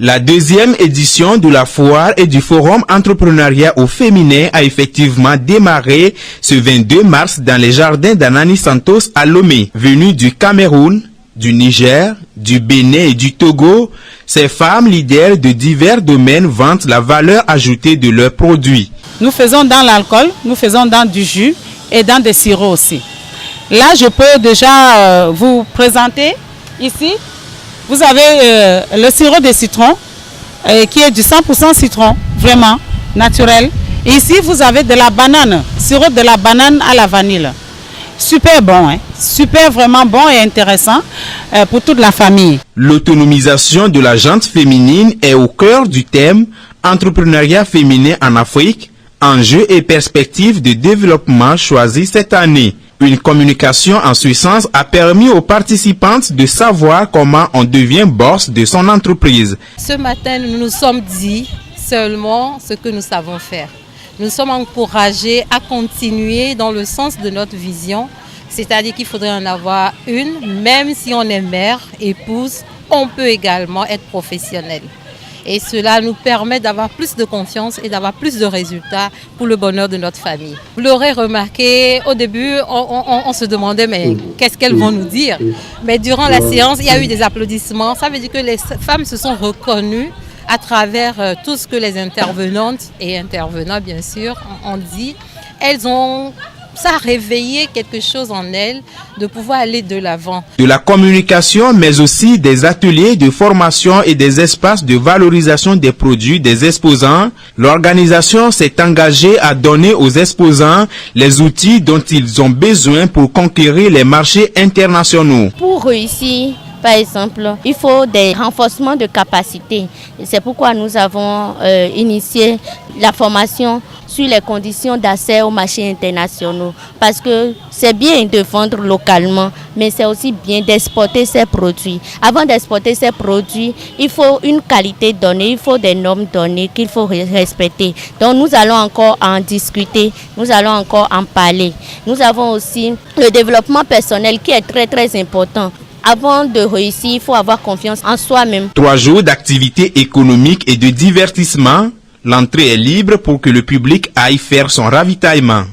La deuxième édition de la foire et du forum entrepreneuriat au féminin a effectivement démarré ce 22 mars dans les jardins d'Anani Santos à Lomé. Venues du Cameroun, du Niger, du Bénin et du Togo, ces femmes leaders de divers domaines vantent la valeur ajoutée de leurs produits. Nous faisons dans l'alcool, nous faisons dans du jus et dans des sirops aussi. Là, je peux déjà vous présenter ici. Vous avez le sirop de citron qui est du 100% citron, vraiment naturel. Et ici, vous avez de la banane, sirop de la banane à la vanille. Super bon, hein? Super vraiment bon et intéressant pour toute la famille. L'autonomisation de la gente féminine est au cœur du thème entrepreneuriat féminin en Afrique, enjeux et perspectives de développement choisi cette année. Une communication en ce sens a permis aux participantes de savoir comment on devient boss de son entreprise. Ce matin, nous nous sommes dit seulement ce que nous savons faire. Nous sommes encouragés à continuer dans le sens de notre vision, c'est-à-dire qu'il faudrait en avoir une, même si on est mère, épouse, on peut également être professionnel. Et cela nous permet d'avoir plus de confiance et d'avoir plus de résultats pour le bonheur de notre famille. Vous l'aurez remarqué, au début, on se demandait mais qu'est-ce qu'elles vont nous dire. Mais durant la séance, il y a eu des applaudissements. Ça veut dire que les femmes se sont reconnues à travers tout ce que les intervenantes et intervenants, bien sûr, ont dit. Ça a réveillé quelque chose en elles de pouvoir aller de l'avant. De la communication, mais aussi des ateliers de formation et des espaces de valorisation des produits des exposants, l'organisation s'est engagée à donner aux exposants les outils dont ils ont besoin pour conquérir les marchés internationaux. Pour réussir, par exemple, il faut des renforcements de capacité. C'est pourquoi nous avons initié la formation sur les conditions d'accès aux marchés internationaux. Parce que c'est bien de vendre localement, mais c'est aussi bien d'exporter ces produits. Avant d'exporter ces produits, il faut une qualité donnée, il faut des normes données qu'il faut respecter. Donc nous allons encore en discuter, nous allons encore en parler. Nous avons aussi le développement personnel qui est très très important. Avant de réussir, il faut avoir confiance en soi-même. 3 jours d'activités économiques et de divertissement. L'entrée est libre pour que le public aille faire son ravitaillement.